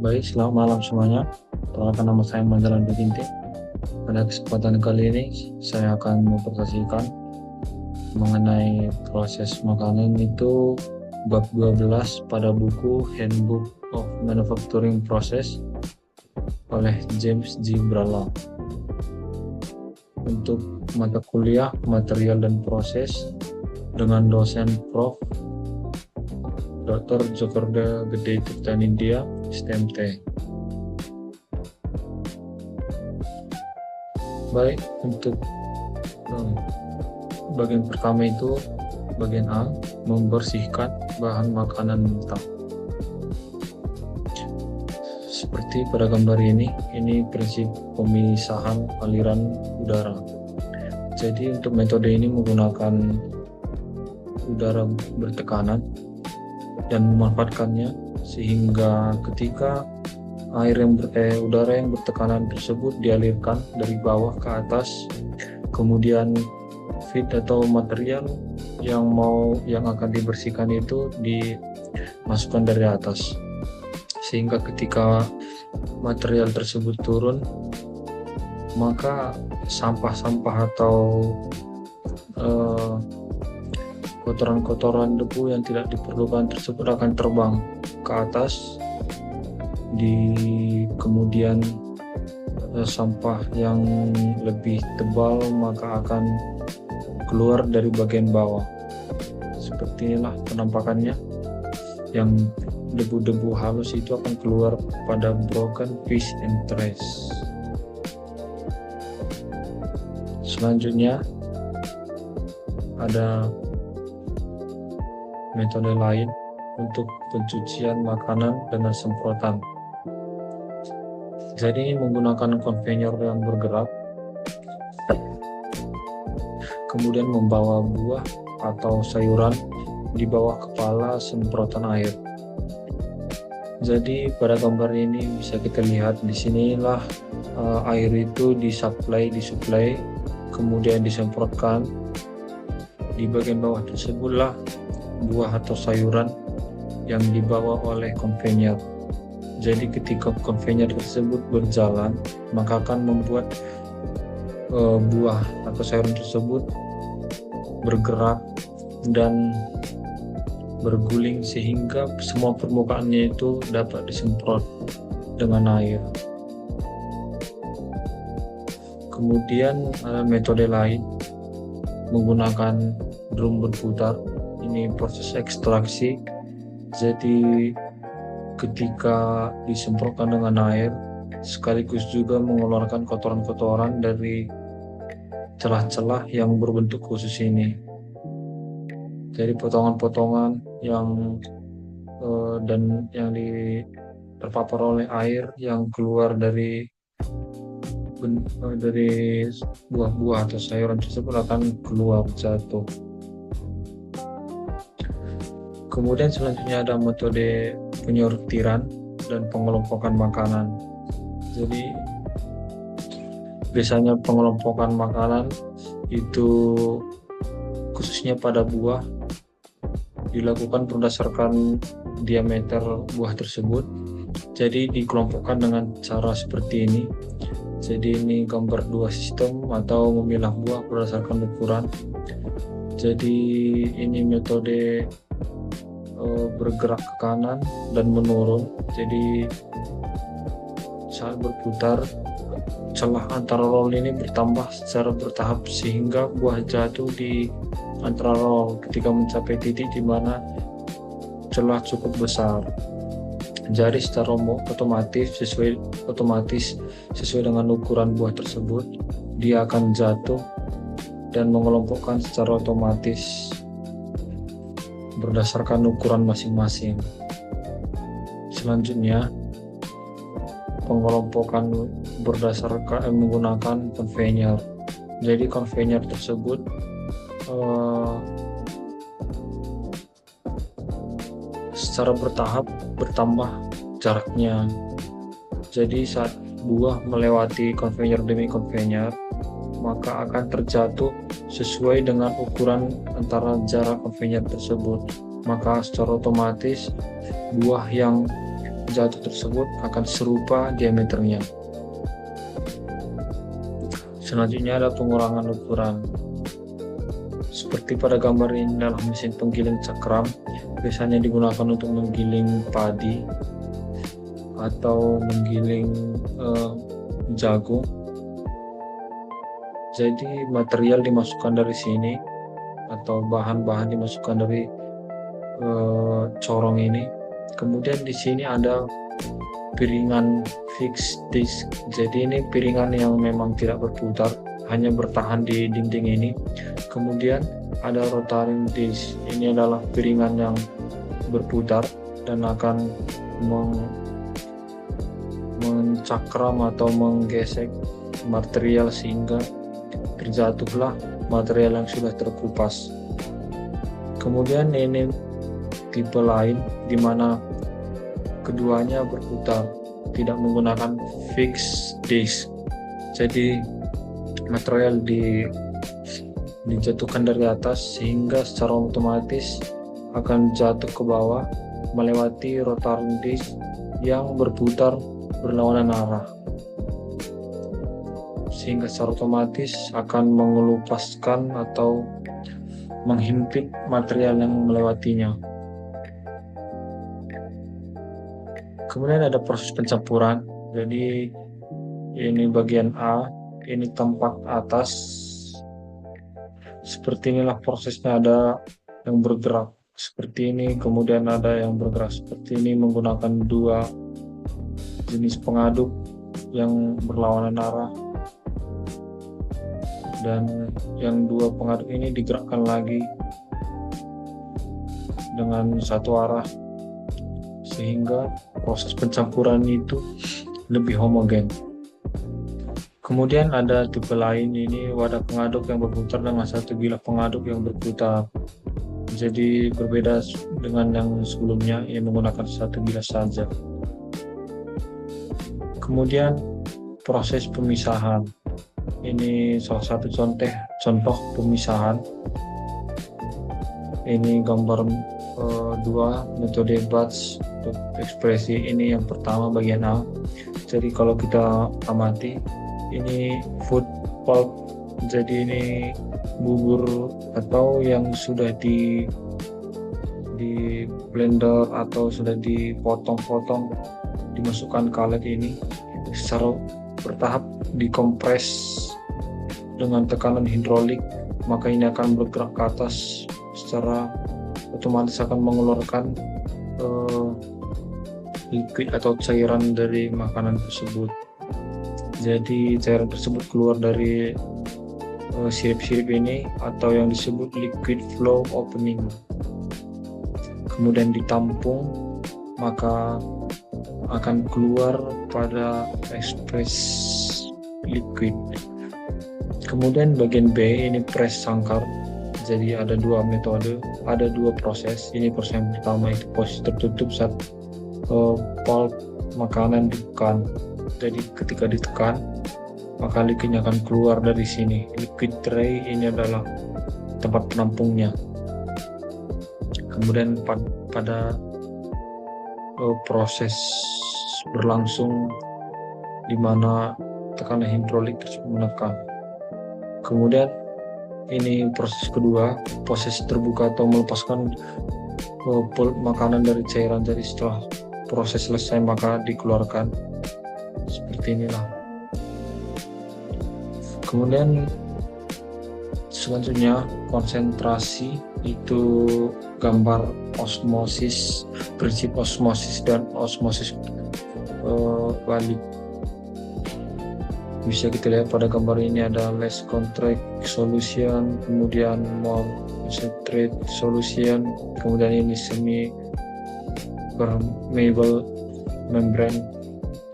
Baik, selamat malam semuanya. Perkenalkan, nama saya Mandalan Binti. Pada kesempatan kali ini, saya akan mempresentasikan mengenai proses makanan itu bab 12 pada buku Handbook of Manufacturing Process oleh James G. Bralla. Untuk mata kuliah Material dan Proses dengan dosen Prof. Dr. Jokorda Gede Tirta Nindya, STMT. Baik, untuk bagian pertama itu bagian A, membersihkan bahan makanan mentah. Seperti pada gambar ini prinsip pemisahan aliran udara. Jadi untuk metode ini menggunakan udara bertekanan dan memanfaatkannya sehingga ketika udara yang bertekanan tersebut dialirkan dari bawah ke atas, kemudian feed atau material yang akan dibersihkan itu dimasukkan dari atas, sehingga ketika material tersebut turun, maka sampah-sampah atau kotoran-kotoran debu yang tidak diperlukan tersebut akan terbang ke atas. Kemudian sampah yang lebih tebal maka akan keluar dari bagian bawah. Seperti inilah penampakannya, yang debu-debu halus itu akan keluar pada broken piece and trace. Selanjutnya ada metode lain untuk pencucian makanan dengan semprotan. Jadi menggunakan konveyor yang bergerak, kemudian membawa buah atau sayuran di bawah kepala semprotan air. Jadi pada gambar ini bisa kita lihat di sinilah air itu disuplai, kemudian disemprotkan. Di bagian bawah tersebutlah buah atau sayuran yang dibawa oleh konveyor. Jadi ketika konveyor tersebut berjalan, maka akan membuat buah atau sayuran tersebut bergerak dan berguling sehingga semua permukaannya itu dapat disemprot dengan air. Kemudian ada metode lain menggunakan drum berputar. Ini proses ekstraksi. Jadi ketika disemprotkan dengan air, sekaligus juga mengeluarkan kotoran-kotoran dari celah-celah yang berbentuk khusus ini. Jadi potongan-potongan yang terpapar oleh air yang keluar dari buah-buah atau sayuran tersebut akan keluar jatuh. Kemudian selanjutnya ada metode penyortiran dan pengelompokan makanan. Jadi biasanya pengelompokan makanan itu khususnya pada buah dilakukan berdasarkan diameter buah tersebut. Jadi dikelompokkan dengan cara seperti ini. Jadi ini gambar dua sistem atau memilah buah berdasarkan ukuran. Jadi ini metode bergerak ke kanan dan menurun. Jadi saat berputar, celah antara roll ini bertambah secara bertahap sehingga buah jatuh di antara roll ketika mencapai titik di mana celah cukup besar. Jadi secara otomatis sesuai dengan ukuran buah tersebut, dia akan jatuh dan mengelompokkan secara otomatis berdasarkan ukuran masing-masing. Selanjutnya pengelompokan berdasarkan menggunakan konveyor. Jadi konveyor tersebut secara bertahap bertambah jaraknya. Jadi saat buah melewati konveyor demi konveyor, maka akan terjatuh sesuai dengan ukuran antara jarak konveyor tersebut. Maka secara otomatis buah yang jatuh tersebut akan serupa diameternya. Selanjutnya ada pengurangan ukuran. Seperti pada gambar ini, dalam mesin penggiling cakram biasanya digunakan untuk menggiling padi atau menggiling jagung. Jadi material dimasukkan dari sini atau bahan-bahan dimasukkan dari corong ini. Kemudian di sini ada piringan fixed disc. Jadi ini piringan yang memang tidak berputar, hanya bertahan di dinding ini. Kemudian ada rotating disc. Ini adalah piringan yang berputar dan akan mencakram atau menggesek material sehingga terjatuhlah material yang sudah terkupas. Kemudian ini tipe lain di mana keduanya berputar, tidak menggunakan fixed disc. Jadi material dijatuhkan dari atas sehingga secara otomatis akan jatuh ke bawah melewati rotating disc yang berputar berlawanan arah, sehingga secara otomatis akan mengelupaskan atau menghimpit material yang melewatinya. Kemudian ada proses pencampuran. Jadi ini bagian A, ini tempat atas. Seperti inilah prosesnya, ada yang bergerak seperti ini, kemudian ada yang bergerak seperti ini menggunakan dua jenis pengaduk yang berlawanan arah, dan yang dua pengaduk ini digerakkan lagi dengan satu arah sehingga proses pencampuran itu lebih homogen. Kemudian ada tipe lain, ini wadah pengaduk yang berputar dengan satu bilah pengaduk yang berputar. Jadi berbeda dengan yang sebelumnya yang menggunakan satu bilah saja. Kemudian proses pemisahan. Ini salah satu contoh pemisahan. Ini gambar dua metode batch untuk ekspresi. Ini yang pertama bagian A. Jadi kalau kita amati, ini food pulp. Jadi ini bubur atau yang sudah di blender atau sudah dipotong-potong, dimasukkan ke alat ini secara bertahap, dikompres dengan tekanan hidrolik, maka ini akan bergerak ke atas, secara otomatis akan mengeluarkan liquid atau cairan dari makanan tersebut. Jadi cairan tersebut keluar dari sirip-sirip ini atau yang disebut liquid flow opening, kemudian ditampung, maka akan keluar pada express liquid. Kemudian bagian B ini press sangkar. Jadi ada dua metode, ada dua proses. Ini proses yang pertama itu proses tertutup saat pulp makanan ditekan. Jadi ketika ditekan, maka liquidnya akan keluar dari sini. Liquid tray ini adalah tempat penampungnya. Kemudian pada proses berlangsung di mana tekanan hidrolik tersebut menekan. Kemudian ini proses kedua, proses terbuka atau melepaskan pulp makanan dari cairan. Jadi setelah proses selesai maka dikeluarkan seperti inilah. Kemudian selanjutnya konsentrasi, itu gambar osmosis, prinsip osmosis dan osmosis balik. Bisa kita lihat pada gambar ini ada less contract solution, kemudian more concentrate solution, kemudian ini semi permeable membrane,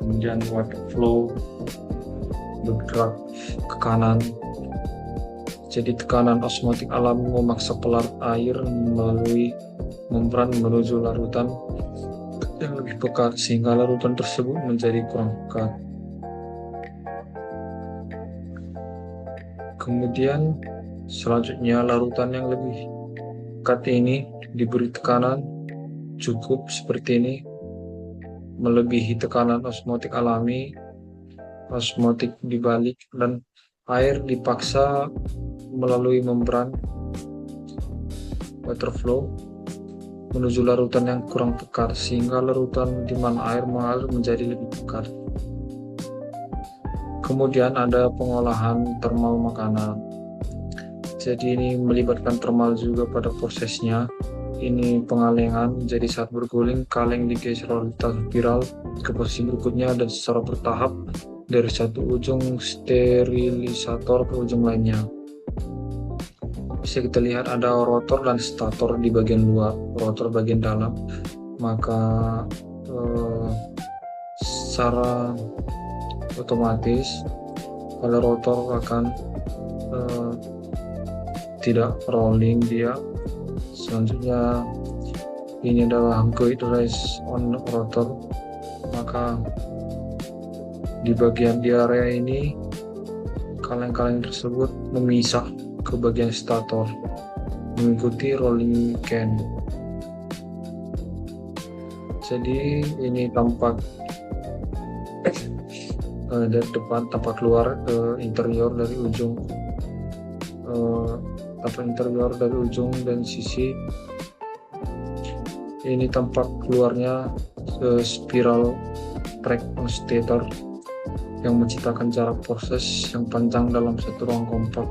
kemudian water flow bergerak ke kanan. Jadi tekanan osmotik alami memaksa pelarut air melalui membran menuju larutan yang lebih pekat sehingga larutan tersebut menjadi kurang pekat. Kemudian selanjutnya larutan yang lebih pekat ini diberi tekanan cukup seperti ini, melebihi tekanan osmotik alami, osmotik dibalik, dan air dipaksa melalui membran water flow menuju larutan yang kurang pekat, sehingga larutan di mana air mengalir menjadi lebih pekat. Kemudian ada pengolahan termal makanan. Jadi ini melibatkan termal juga pada prosesnya. Ini pengalengan, jadi saat berguling kaleng digeser oleh spiral ke posisi berikutnya dan secara bertahap dari satu ujung sterilisator ke ujung lainnya. Bisa kita lihat ada rotor dan stator di bagian luar, rotor bagian dalam. Maka secara otomatis pada rotor akan tidak rolling dia. Selanjutnya ini adalah guide race on rotor, maka di bagian di area ini kaleng-kaleng tersebut memisah ke bagian stator mengikuti rolling can. Jadi ini tampak dari depan, tampak keluar ke interior dari ujung, interior dari ujung dan sisi. Ini tampak keluarnya spiral track on stator yang menciptakan jarak proses yang panjang dalam satu ruang kompak.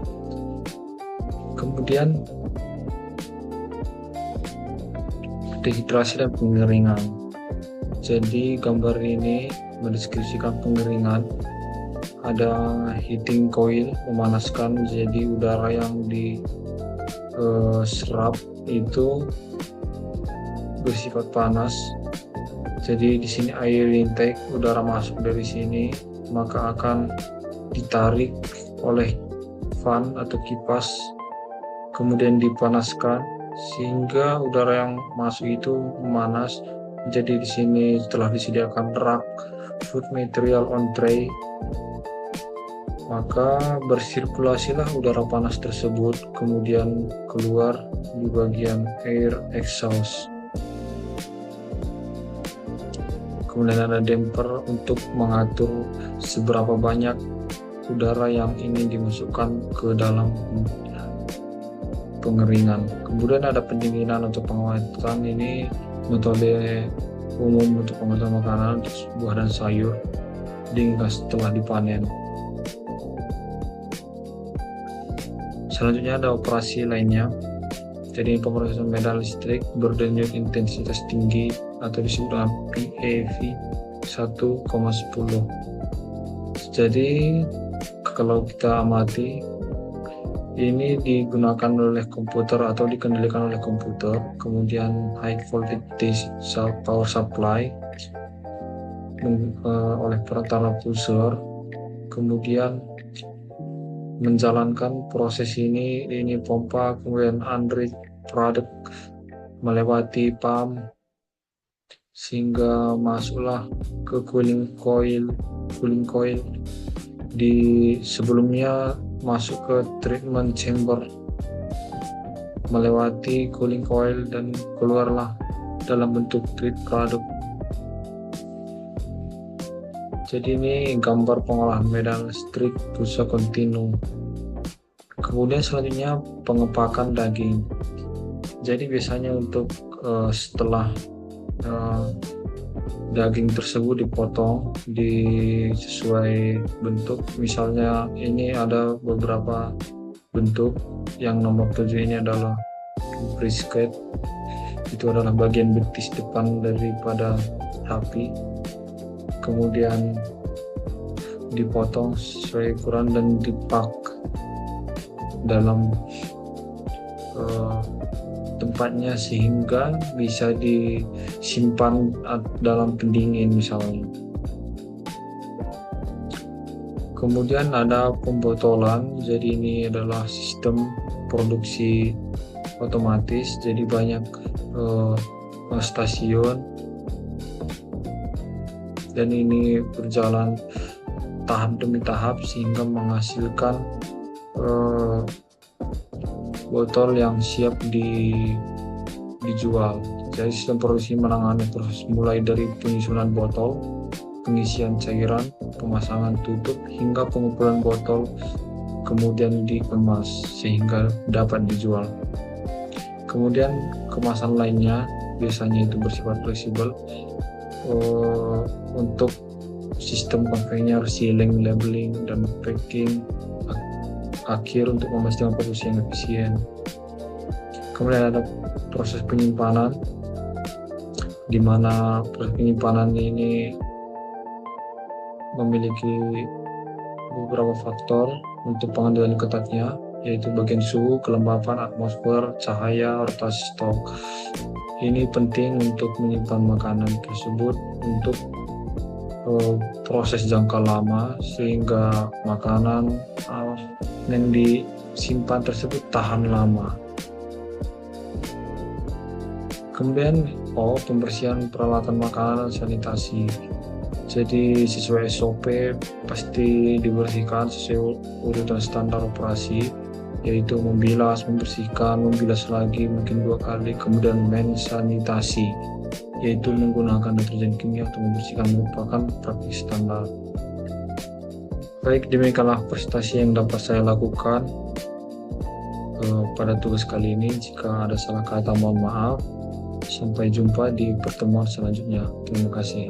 Kemudian dehidrasi dan pengeringan. Jadi gambar ini mendeskripsikan pengeringan. Ada heating coil, memanaskan, jadi udara yang diserap itu bersifat panas. Jadi di sini air intake, udara masuk dari sini, maka akan ditarik oleh fan atau kipas, kemudian dipanaskan sehingga udara yang masuk itu memanas. Jadi di sini telah disediakan rak food material on tray, maka bersirkulasilah udara panas tersebut kemudian keluar di bagian air exhaust. Kemudian ada damper untuk mengatur seberapa banyak udara yang ingin dimasukkan ke dalam pengeringan. Kemudian ada pendinginan untuk pengawetan. Ini metode umum untuk pengawatan makanan, buah dan sayur hingga setelah dipanen. Selanjutnya ada operasi lainnya. Jadi pemrosesan medan listrik berdenyut intensitas tinggi atau disebut dengan PAV 1,10. Jadi kalau kita amati, ini digunakan oleh komputer atau dikendalikan oleh komputer. Kemudian high voltage power supply oleh perantara buzzer, kemudian menjalankan proses ini pompa, kemudian unread product melewati pump sehingga masuklah ke cooling coil. Di sebelumnya masuk ke treatment chamber melewati cooling coil dan keluarlah dalam bentuk treat product. Jadi ini gambar pengolahan medan listrik pulsa kontinu. Kemudian selanjutnya pengepakan daging. Jadi biasanya untuk setelah daging tersebut dipotong sesuai bentuk, misalnya ini ada beberapa bentuk. Yang nomor 7 ini adalah brisket, itu adalah bagian betis depan daripada sapi, kemudian dipotong sesuai ukuran dan dipak dalam tempatnya sehingga bisa disimpan dalam pendingin misalnya. Kemudian ada pembotolan. Jadi ini adalah sistem produksi otomatis. Jadi banyak stasiun dan ini berjalan tahap demi tahap sehingga menghasilkan botol yang siap dijual. Jadi sistem produksi menangani proses mulai dari penyusunan botol, pengisian cairan, pemasangan tutup, hingga pengumpulan botol, kemudian dikemas sehingga dapat dijual. Kemudian kemasan lainnya biasanya itu bersifat fleksibel untuk sistem konveyor, sealing, labeling, dan packing akhir untuk memastikan produksi yang efisien. Kemudian ada proses penyimpanan, di mana proses penyimpanan ini memiliki beberapa faktor untuk pengendalian ketatnya, yaitu bagian suhu, kelembapan, atmosfer, cahaya, rotasi stok. Ini penting untuk menyimpan makanan tersebut untuk proses jangka lama sehingga makanan yang disimpan tersebut tahan lama. Kemudian pembersihan peralatan makanan dan sanitasi. Jadi sesuai SOP pasti dibersihkan sesuai urutan standar operasi, yaitu membilas, membersihkan, membilas lagi mungkin 2 kali, kemudian mensanitasi, yaitu menggunakan deterjen kimia untuk membersihkan, merupakan praktik standar. Baik, demikianlah presentasi yang dapat saya lakukan pada tugas kali ini. Jika ada salah kata mohon maaf. Sampai jumpa di pertemuan selanjutnya. Terima kasih.